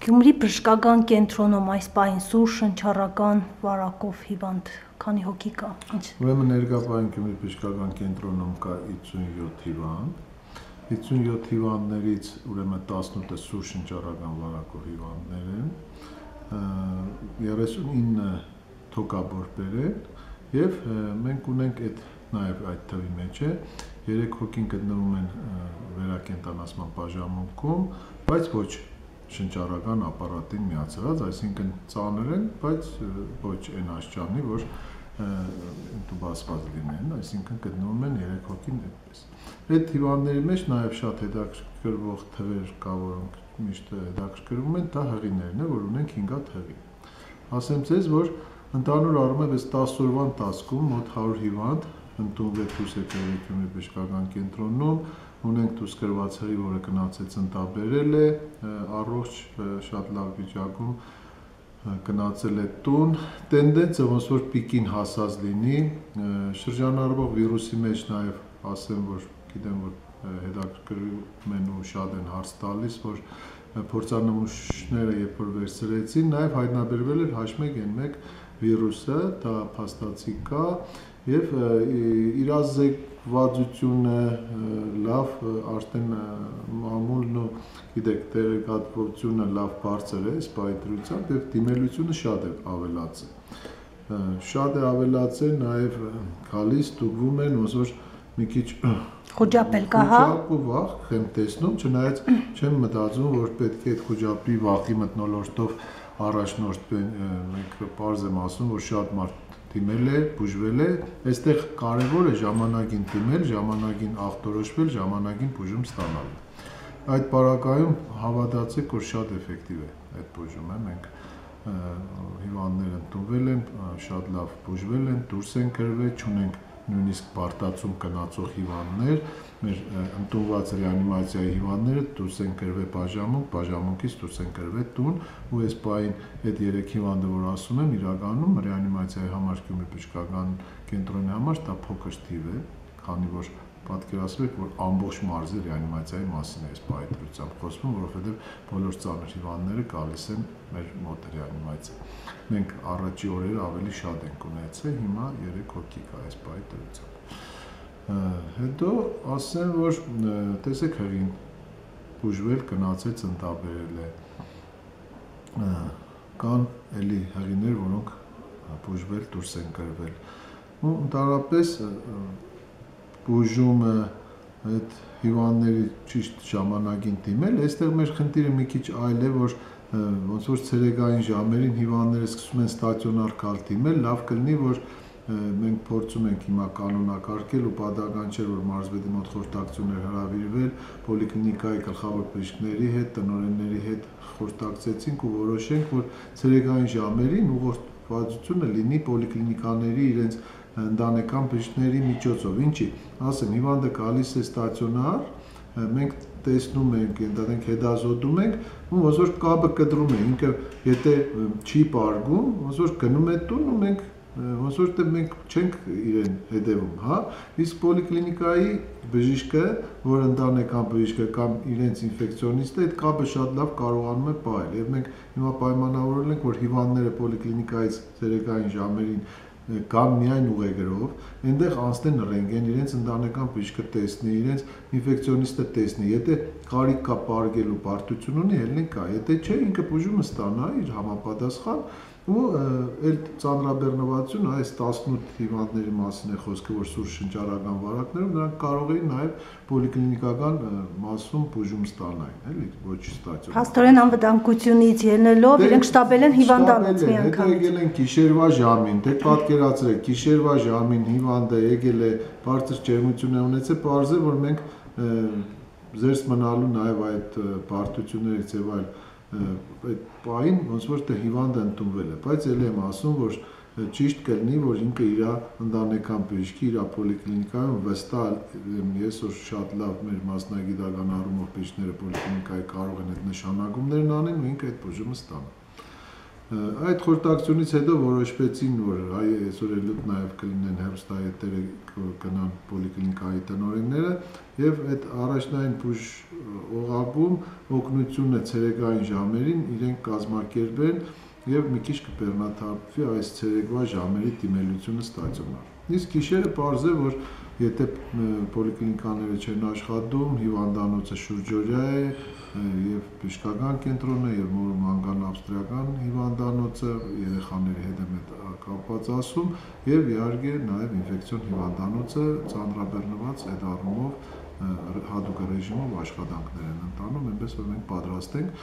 Գյումրի բժշկական կենտրոնում այս պահին սուր շնչառական վարակով հիվանդ քանի հոգի կա։ Ուրեմն ներկա պահին Գյումրի բժշկական կենտրոնում կա 57 հիվանդ, 57 հիվանդներից ուրեմն 18-ը սուր շնչառական վարակով հիվանդներ են, 39 թոկաբորբեր են եւ մենք ունենք նաեւ այդ թվի մեջ է 3 հոգին գտնվում են վերակենդանացման բաժանմունքում, բայց ոչ շնչառական ապարատին միացած, այսինքն ծանր են, բայց ոչ այն աշճանի, որ ինտուբացված լինեն, այսինքն գտնվում են 3 հոգին այդպես։ Այդ հիվանդների մեջ նաև շատ հետաքրքրող թվեր կա, որոնք միշտ հետաքրքրում են, դա հղիներն է, որ ունենք 5 հատ հղի։ Ասեմ ձեզ, որ ընդհանուր առումով այս 10 օրվա ընթացքում մոտ 100 հիվանդ ընդունվել դուրս եկել Գյումրի բժշկական կենտրոնում, ունենք դուրս գրված հղի, որը գնացեց ընտաբերել է, առողջ շատ լավ վիճակում գնացել է տուն, տենդենսը ոնց որ պիկին հասած լինի, շրջանառվող վիրուսի մեջ նաև ասեմ, որ գիտեմ, որ հետաքրքրում են ու շատ են հարց տալիս, որ փորձանմուշները երբ որ վերցրեցին, նաև հայտնաբերվել էր H1N1 վիրուսը, դա փաստացի կա եւ իրազեկվածությունը լավ, արդեն մամուլն ու գիտեք տեղեկատվությունը լավ բարձր է սպայտրությամբ եւ դիմելությունը շատ է ավելացել։ Շատ է ավելացել նաեւ գալիս ստուգվում են ոնց որ մի քիչ խոճապել կա, հա։ Խոճապ ու վախ եմ տեսնում, չնայած չեմ մտածում, որ պետք է այդ խոճապի վախի մթնոլորտով առաջնորդվեն, մենք պարզ եմ ասում, որ շատ մարդ դիմել է, բուժվել է, այստեղ կարևոր է ժամանակին դիմել, ժամանակին ախտորոշվել, ժամանակին բուժում ստանալ։ Այդ պարագայում հավատացեք, որ շատ էֆեկտիվ է այդ բուժումը, մենք հիվանդներ ընդունվել են, շատ լավ բուժվել են, դուրս են գրվել, չունենք նույնիսկ պարտացում գնացող հիվանդներ, մեր ընդունված ռեանիմացիայի հիվանդները դուրս են գրվել բաժանմունք, բաժանմունքից դուրս են գրվել տուն, ու այս պահին այդ 3 հիվանդը, որ ասում եմ, իրականում ռեանիմացիայի համար Գյումրի բժշկական կենտրոնի համար դա փոքր թիվ է, քանի որ պատկերացրեք, որ ամբողջ մարզի ռեանիմացիայի մասին է այս պահի խոսվում, որովհետև բոլոր ծանր հիվանդները գալիս են մեր մոտ ռեանիմացիա։ Մենք առաջի օրերը ավելի շատ ենք ունեցել, հիմա 3 հոգի կա այս պահի դրությամբ։ Հետո ասեմ, որ տեսեք հղին բուժվել, գնացեց ընտաբերել է։ Կան էլի հղիներ, որոնք բուժվել, դուրս են գրվել։ Ու ընդհանրապես բուժումը այդ հիվանդների ճիշտ ժամանակին դիմել, այստեղ մեր խնդիրը մի քիչ այլ է, որ ոնց որ ցերեկային ժամերին հիվանդները սկսում են ստացիոնար գալ դիմել, լավ կլինի, որ մենք փորձում ենք հիմա կանոնակարգել ու պատահական չէ, որ մարզվետի մոտ խորհրդակցություններ հրավիրվել, պոլիկլինիկայի գլխավոր բժիշկների հետ, տնօրենների հետ խորհրդակցեցինք ու որոշենք, որ ցերեկային ժամերին ուղղորդվածությունը լինի պոլիկլինիկաների իրենց ընտանեկան բժիշկների միջոցով, ինչի, ասեմ, հիվանդը գալիս է ստացիոնար, մենք տեսնում ենք, ընդհանրենք հետազոտում ենք, ու ոնց որ կապը կտրում է, ինքը եթե չի պարգում, ոնց որ գնում է տուն ու մենք ոնց որ մենք չենք իրեն հետևում, հա, իսկ պոլիկլինիկայի բժիշկը, որ ընտանեկան բժիշկը կամ իրենց ինֆեկցիոնիստը այդ կապը շատ լավ կարողանում է պահել, եւ մենք հիմա պայմանավորել ենք, որ հիվանդները պոլիկլինիկայից ցերեկային ժամերին կամ միայն ուղեգրով, այնտեղ անցնեն ռենտգեն, իրենց ընտանեկան բժիշկը տեսնի, իրենց ինֆեկցիոնիստը տեսնի, եթե կարիք կա պարգելու բարդություն ունի, ելնենք կա, եթե չէ, ինքը բուժումը ստանա իր համապատասխան ու այդ ծանրաբեռնվածությունը այս 18 հիվանդների մասին է խոսքը, որ սուր շնչառական վարակներում նրանք կարող էին նաև պոլիկլինիկական մասում բուժում ստանային, էլի, ոչ ստացիոնար։ Փաստորեն անվտանգությունից ելնելով իրենք շտաբել են հիվանդանոց մի անգամ։ Հետո եկել են գիշերվա ժամին, դե պատկերացրեք, գիշերվա ժամին հիվանդը եկել է բարձր ջերմություն է ունեցել, պարզ է, որ մենք զերծ մնալու նաև այդ բարդություններից եւ այլ այդ պահին ոնց որ դե հիվանդը ընդունվել է, բայց ելի եմ ասում, որ ճիշտ կլինի, որ ինքը իր ընտանեկան բժշկի, իր պոլիկլինիկայում վստահ ես որ շատ լավ մեր մասնագիտական առումով բժիշկները պոլիկլինիկայի կարող են այդ նշանակումներն անեն ու ինքը այդ բուժումը ստանա։ Այդ խորհրդակցությունից հետո որոշվեցին, որ այսօր ելույթ նաև կլինեն հեռուստաեթերը կգնան պոլիկլինիկայի տնօրենները եւ այդ առաջնային բուժ օղակում օգնությունը ցերեկային ժամերին իրենք կազմակերպեն եւ մի քիչ կբեռնաթափվի այս ցերեկվա ժամերի դիմելությունը ստացիոնար։ Իսկ գիշերը պարզ է, որ եթե պոլիկլինիկաները չեն աշխատում, հիվանդանոցը շուրջօրյա է եւ բժշկական կենտրոնը եւ մանկան ավստրիական հիվանդանոցը երեխաների հետ կապված ասում եւ իհարկե նաեւ ինֆեկցիոն հիվանդանոցը ծանրաբեռնված այդ առումով հատուկ ռեժիմով աշխատանքներ են ընթանում, այնպես որ մենք պատրաստ ենք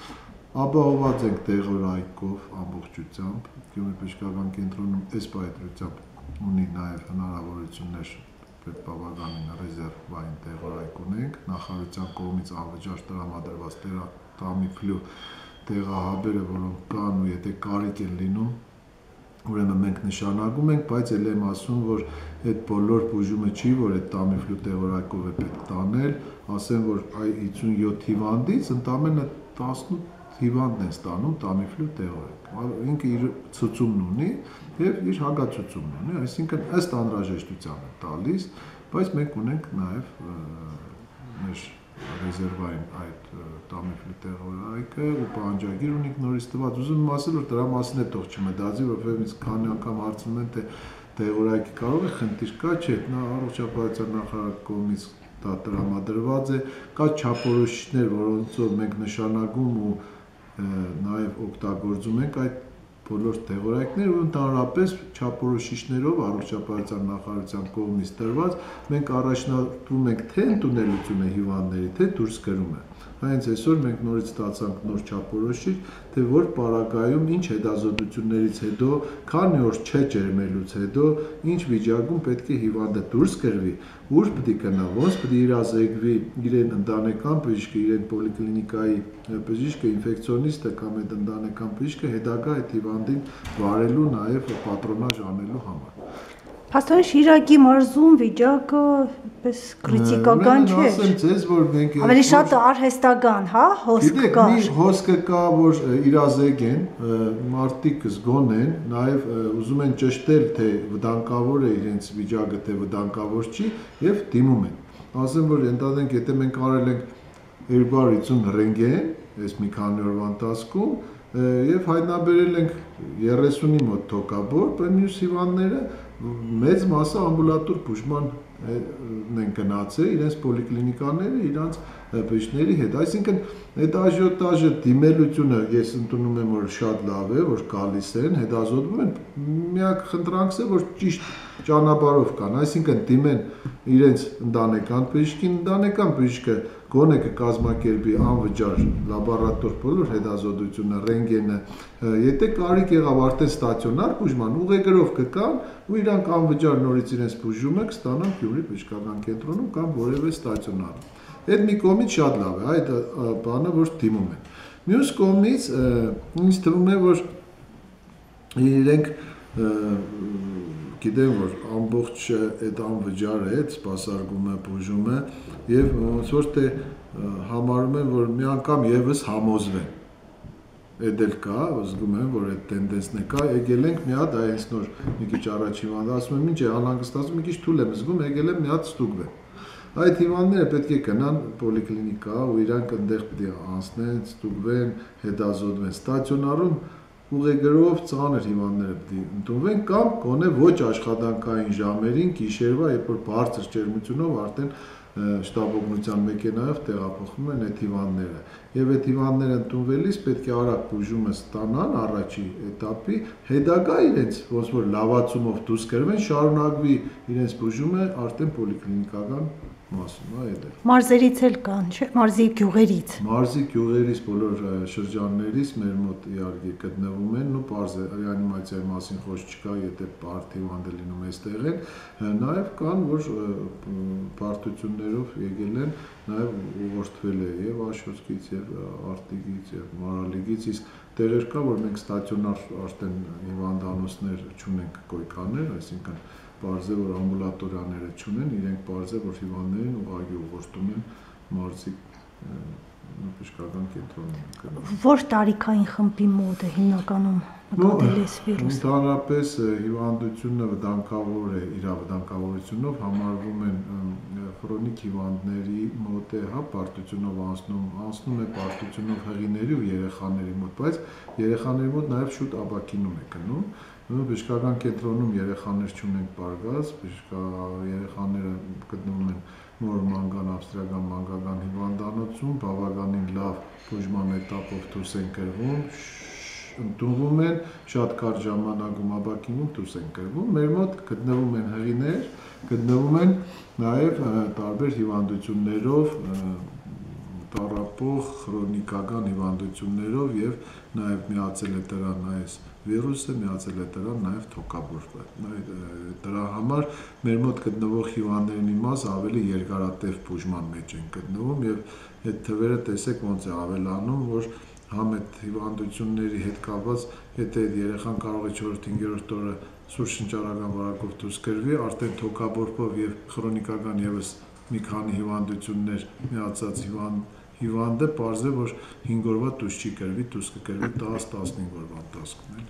ապահոված ենք տեղորայքով ամբողջությամբ Գյումրի բժշկական կենտրոնում այս պայծրությամբ ունի նաեւ հնարավորություններ բավականին ռեզերվային տեղորայք ունենք, նախարարության կողմից անվճար տրամադրված Tamiflu տեղահաբերը, որոնք կան ու եթե կարիք են լինում, ուրեմն մենք նշանակում ենք, բայց ել եմ ասում, որ այդ բոլոր բուժումը չի, որ այդ Tamiflu տեղորայքով է պետք տանել, ասեմ, որ 57 հիվանդից ընդամենը 18 հիվանդն են ստանում Tamiflu տեղորայք։ Ինքը իր ցուցումն ունի եւ իր հագացությունն ունի, այսինքն ըստ անհրաժեշտության է տալիս, բայց մենք ունենք նաեւ մեր ռեզերվային այդ Tamiflu տեղորայքը ու պահանջագիր ունենք նորից տված։ Ուզում եմ ասել, որ դրա մասին է թող չմտածի, որովհետեւ ինձ քանի անգամ հարցնում են, թե տեղորայքի կարող է խնդիր կա, չէ, նա առողջապահության նախարար կողմից դա տրամադրված է, կա չափորոշիչներ, որոնցով մենք նշանակում ու նաև օգտագործում ենք այդ բոլոր տեղորայքները ու ընդհանրապես չափորոշիչներով առողջապահության նախարարության կողմից տրված մենք առաջնորդվում ենք թե ընդունելությունը հիվանդների, թե դուրս գրումը։ Հենց այսօր մենք նորից ստացանք նոր չափորոշիչ, թե որ պարագայում ինչ հետազոտություններից հետո, քանի օր չէ ջերմելուց հետո, ինչ վիճակում պետք է հիվանդը դուրս գրվի, ուր պետք է գնա, ոնց պետք է իրազեկվի իրեն ընտանեկան բժիշկը, իրեն պոլիկլինիկայի բժիշկը, ինֆեկցիոնիստը կամ այդ ընտանեկան բժիշկը հետագա այդ հիվանդին վարելու նաև պատրոնաժ անելու համար։ Փաստորեն Շիրակի մարզում վիճակը պես քրիտիկական չէ։ Ասեմ ձեզ, որ մենք ավելի շատ արհեստական, հա, հոսք կա։ Հոսքը կա, որ իրազեկ են, մարդիկ զգոն են, նաև ուզում են ճշտել, թե վտանգավոր է իրենց վիճակը, թե վտանգավոր չի, եւ դիմում են։ Ասեմ, որ ընդհանրենք, եթե մենք արել ենք 250 ռենտգեն, այս մի քանի օրվա ընթացքում, եւ հայտնաբերել ենք 30-ի մոտ թոկաբոր, բայց մյուս հիվանդները մեծ մասը ամբուլատոր բուժման են գնացել իրենց պոլիկլինիկաները, իրենց բժիշկների հետ։ Այսինքն այդ աժիոտաժը դիմելությունը ես ընդունում եմ, որ շատ լավ է, որ գալիս են, հետազոտվում են, միակ խնդրանքս է, որ ճիշտ ճանապարհով կան, այսինքն դիմեն իրենց ընտանեկան բժիշկին, ընտանեկան բժիշկը գոնե կկազմակերպի անվճար լաբորատոր բոլոր հետազոտությունը, ռենտգենը, եթե կարիք եղավ արդեն ստացիոնար բուժման, ուղեգրով կգան ու իրանք անվճար նորից իրենց բուժումը կստանան Գյումրի բժշկական կենտրոնում կամ որևէ ստացիոնարում։ Այդ մի կողմից շատ լավ է, այդ բանը, որ դիմում են։ Մյուս կողմից ինձ թվում է, որ իրենք գիտեն, որ ամբողջ այդ անվճար է, այդ սպասարկումը, բուժումը եւ ոնց որ թե համարում են, որ մի անգամ եւս համոզվեն։ Այդ էլ կա, զգում եմ, որ այդ տենդենսն է կա, եկել ենք մի հատ այս նոր մի քիչ առաջ հիվանդ, ասում եմ, ինչ է անհանգստացում, մի քիչ թույլ եմ զգում, եկել եմ մի հատ ստուգվեմ։ Այդ հիվանդները պետք է գնան պոլիկլինիկա ու իրանք այնտեղ պետք է անցնեն, ստուգվեն, հետազոտվեն։ Ստացիոնարում ուղեգրով ծանր հիվանդները պետք է ընդունվեն կամ գոնե ոչ աշխատանքային ժամերին, գիշերվա, երբ որ բարձր ջերմությունով արդեն շտաբօգնության մեքենայով տեղափոխվում են այդ հիվանդները։ Եվ այդ հիվանդները ընդունվելիս պետք է արագ բուժումը ստանան առաջի էտապի, հետագա իրենց ոնց որ լավացումով դուրս գրվեն, շարունակվի իրենց բուժումը արդեն պոլիկլինիկական մասում, այդ է։ Մարզերից էլ կան, չէ՞, մարզի գյուղերից։ Մարզի գյուղերից բոլոր շրջաններից մեր մոտ իհարկե գտնվում են, ու պարզ է ռեանիմացիայի մասին խոսք չկա, եթե բարդ հիվանդ է լինում այստեղ են, նաև կան, որ բարդություններով եկել են, նաև ուղղորդվել է եւ Աշոտկից, եւ Արտիգից, եւ Մարալիգից, իսկ տեղեր կա, որ մենք ստացիոնար արդեն հիվանդանոցներ չունենք գոյկաներ, այսինքն պարզ է, որ ամբուլատորիաները չունեն, իրենք պարզ է, որ հիվանդներին ուղղակի ուղղորդում են մարզի բժշկական կենտրոնում։ Որ տարիքային խմբի մոտ է հիմնականում նկատել այս վիրուսը։ Ընդհանրապես հիվանդությունը վտանգավոր է իր վտանգավորությունով, համարվում են քրոնիկ հիվանդների մոտ է, պարտությունով անցնում է պարտությունով հղիների ու երեխաների մոտ, բայց երեխաների մոտ նաև շուտ ապակինում է գնում։ Բժշկական կենտրոնում երեխաներ չունենք պարգած, երեխաները գտնվում են նոր մանգան ավստրիական մանկական հիվանդանոցում, բավականին լավ բուժման էտապով դուրս են կրվում, ընդունվում են, շատ կարճ ժամանակում ապակինում դուրս են կրվում, մեր մոտ գտնվում են հղիներ, գտնվում են նաև տարբեր հիվանդություններով, տառապող քրոնիկական հիվանդություններով եւ նաև միացել է դրան այս վիրուսը, միացել է դրան նաև թոքաբորբը։ Դրա համար մեր մոտ գտնվող հիվանդների մի մասը ավելի երկարատև բուժման մեջ են գտնվում եւ այդ թվերը տեսեք ոնց է ավելանում, որ համ այդ հիվանդությունների հետ կապված, եթե այդ երեխան կարող է 4-5-րդ օրը սուր շնչառական վարակով դուրս կրվի, արդեն թոքաբորբով եւ քրոնիկական եւս մի քանի հիվանդություններ միացած հիվանդը պարզ է, որ 5 օրվա դուրս չի կրվի, դուրս կկրվի 10-15 օրվա ընթացքում։